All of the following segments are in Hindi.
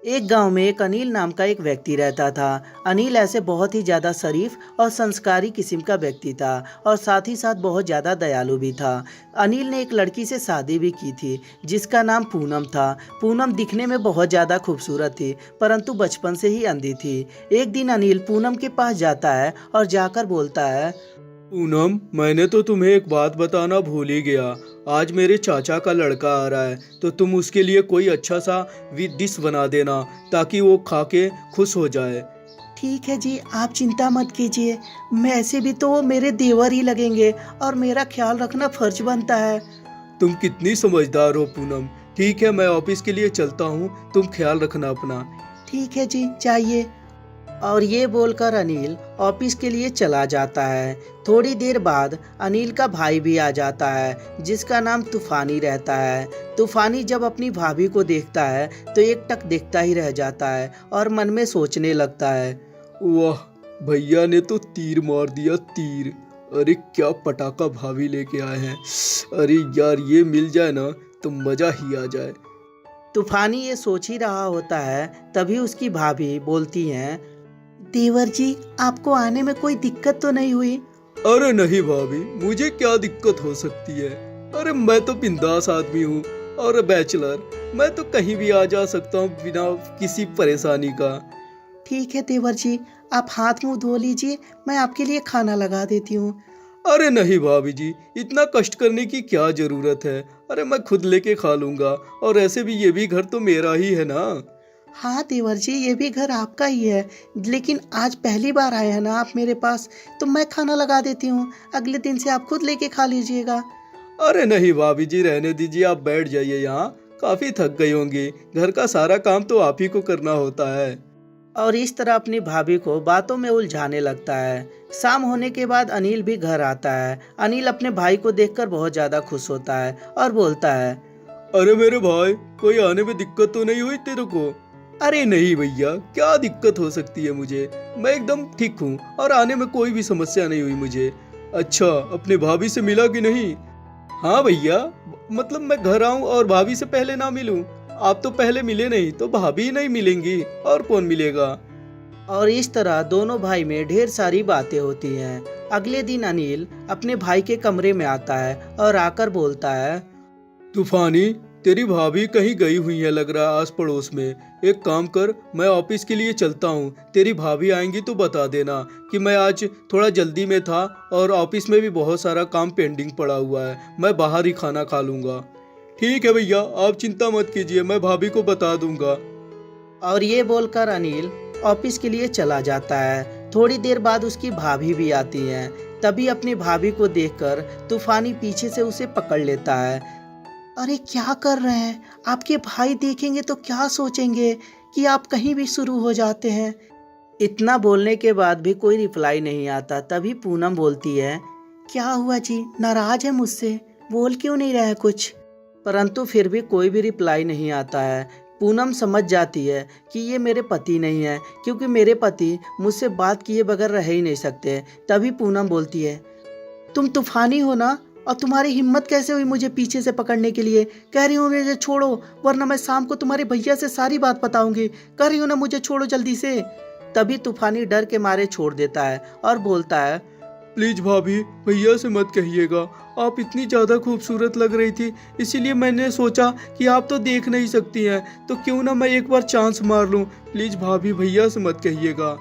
एक गांव में एक अनिल नाम का एक व्यक्ति रहता था। अनिल ऐसे बहुत ही ज़्यादा शरीफ और संस्कारी किस्म का व्यक्ति था और साथ ही साथ बहुत ज़्यादा दयालु भी था। अनिल ने एक लड़की से शादी भी की थी जिसका नाम पूनम था। पूनम दिखने में बहुत ज़्यादा खूबसूरत थी परंतु बचपन से ही अंधी थी। एक दिन अनिल पूनम के पास जाता है और जाकर बोलता है, पूनम, मैंने तो तुम्हें एक बात बताना भूल ही गया। आज मेरे चाचा का लड़का आ रहा है तो तुम उसके लिए कोई अच्छा सा डिश बना देना ताकि वो खा के खुश हो जाए। ठीक है जी, आप चिंता मत कीजिए। मैं ऐसे भी तो वो मेरे देवर ही लगेंगे और मेरा ख्याल रखना फर्ज बनता है। तुम कितनी समझदार हो पूनम। ठीक है, मैं ऑफिस के लिए चलता हूँ, तुम ख्याल रखना अपना। ठीक है जी, जाइए। और ये बोलकर अनिल ऑफिस के लिए चला जाता है। थोड़ी देर बाद अनिल का भाई भी आ जाता है जिसका नाम तूफानी रहता है। तूफानी जब अपनी भाभी को देखता है तो एक टक देखता ही रह जाता है और मन में सोचने लगता है, वाह, भैया ने तो तीर मार दिया, तीर। अरे क्या पटाखा भाभी लेके आए हैं। अरे यार, ये मिल जाए ना तो मजा ही आ जाए। तूफानी ये सोच ही रहा होता है तभी उसकी भाभी बोलती हैं, देवर जी, आपको आने में कोई दिक्कत तो नहीं हुई? अरे नहीं भाभी, मुझे क्या दिक्कत हो सकती है। अरे मैं तो बिंदास आदमी हूँ और बैचलर। मैं तो कहीं भी आ जा सकता हूँ बिना किसी परेशानी का। ठीक है देवर जी, आप हाथ मुंह धो लीजिए, मैं आपके लिए खाना लगा देती हूँ। अरे नहीं भाभी जी, इतना कष्ट करने की क्या जरूरत है। अरे मैं खुद लेके खा लूंगा और ऐसे भी ये भी घर तो मेरा ही है ना। हाँ देवर जी, ये भी घर आपका ही है, लेकिन आज पहली बार आए हैं ना आप मेरे पास, तो मैं खाना लगा देती हूँ। अगले दिन से आप खुद लेके खा लीजिएगा। अरे नहीं भाभी जी, रहने दीजिए, आप बैठ जाइए यहाँ। काफी थक गई होंगी, घर का सारा काम तो आप ही को करना होता है। और इस तरह अपनी भाभी को बातों में उलझाने लगता है। शाम होने के बाद अनिल भी घर आता है। अनिल अपने भाई को देखकर बहुत ज़्यादा खुश होता है और बोलता है, अरे मेरे भाई, कोई आने में दिक्कत तो नहीं हुई तेरे को? अरे नहीं भैया, क्या दिक्कत हो सकती है मुझे। मैं एकदम ठीक हूँ और आने में कोई भी समस्या नहीं हुई मुझे। अच्छा, अपनी भाभी से मिला कि नहीं? हाँ भैया, मतलब मैं घर आऊँ और भाभी से पहले ना मिलूं? आप तो पहले मिले नहीं तो भाभी नहीं मिलेंगी और कौन मिलेगा। और इस तरह दोनों भाई में ढेर सारी बातें होती हैं। अगले दिन अनिल अपने भाई के कमरे में आता है और आकर बोलता है, तूफानी, तेरी भाभी कहीं गई हुई है लग रहा है आस पड़ोस में। एक काम कर, मैं ऑफिस के लिए चलता हूँ। तेरी भाभी आएंगी तो बता देना कि मैं आज थोड़ा जल्दी में था और ऑफिस में भी बहुत सारा काम पेंडिंग पड़ा हुआ है। मैं बाहर ही खाना खा लूँगा। ठीक है भैया, आप चिंता मत कीजिए, मैं भाभी को बता दूंगा। और ये बोलकर अनिल ऑफिस के लिए चला जाता है। थोड़ी देर बाद उसकी भाभी भी आती हैं। तभी अपनी भाभी को देखकर तूफानी पीछे से उसे पकड़ लेता है। अरे क्या कर रहे हैं? आपके भाई देखेंगे तो क्या सोचेंगे कि आप कहीं भी शुरू हो जाते हैं। इतना बोलने के बाद भी कोई रिप्लाई नहीं आता। तभी पूनम बोलती है, क्या हुआ जी, नाराज है मुझसे? बोल क्यों नहीं रहे कुछ? परंतु फिर भी कोई भी रिप्लाई नहीं आता है। पूनम समझ जाती है कि ये मेरे पति नहीं है, क्योंकि मेरे पति मुझसे बात किए बगैर रह ही नहीं सकते। तभी पूनम बोलती है, तुम तूफानी हो ना? और तुम्हारी हिम्मत कैसे हुई मुझे पीछे से पकड़ने के लिए? कह रही हूँ मुझे छोड़ो, वरना मैं शाम को तुम्हारे भैया से सारी बात बताऊंगी। कह रही हूँ ना, मुझे छोड़ो जल्दी से। तभी तूफानी डर के मारे छोड़ देता है और बोलता है, प्लीज भाभी, भैया से मत कहिएगा। आप इतनी ज्यादा खूबसूरत लग रही थी, इसीलिए मैंने सोचा कि आप तो देख नहीं सकती हैं, तो क्यों ना मैं एक बार चांस मार लूं। प्लीज भाभी, भैया से मत कहिएगा।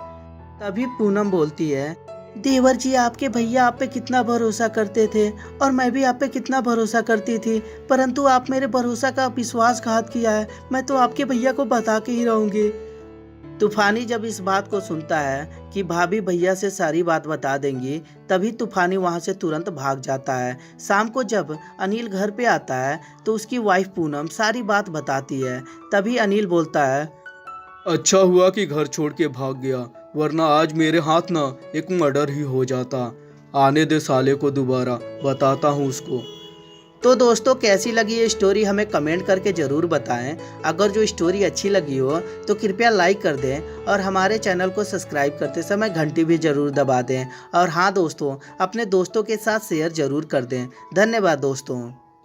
तभी पूनम बोलती है, देवर जी, आपके भैया आप पे कितना भरोसा करते थे और मैं भी आप पे कितना भरोसा करती थी, परंतु आप मेरे भरोसा का विश्वासघात किया है। मैं तो आपके भैया को बता के ही रहूंगी। तूफानी जब इस बात को सुनता है कि भाभी भैया से सारी बात बता देंगी, तभी तूफानी वहां से तुरंत भाग जाता है। शाम को जब अनिल घर पे आता है तो उसकी वाइफ पूनम सारी बात बताती है। तभी अनिल बोलता है, अच्छा हुआ कि घर छोड़ के भाग गया, वरना आज मेरे हाथ ना एक मर्डर ही हो जाता। आने दे साले को, दोबारा बताता हूँ उसको। तो दोस्तों, कैसी लगी ये स्टोरी हमें कमेंट करके ज़रूर बताएं। अगर जो स्टोरी अच्छी लगी हो तो कृपया लाइक कर दें और हमारे चैनल को सब्सक्राइब करते समय घंटी भी ज़रूर दबा दें। और हाँ दोस्तों, अपने दोस्तों के साथ शेयर ज़रूर कर दें। धन्यवाद दोस्तों।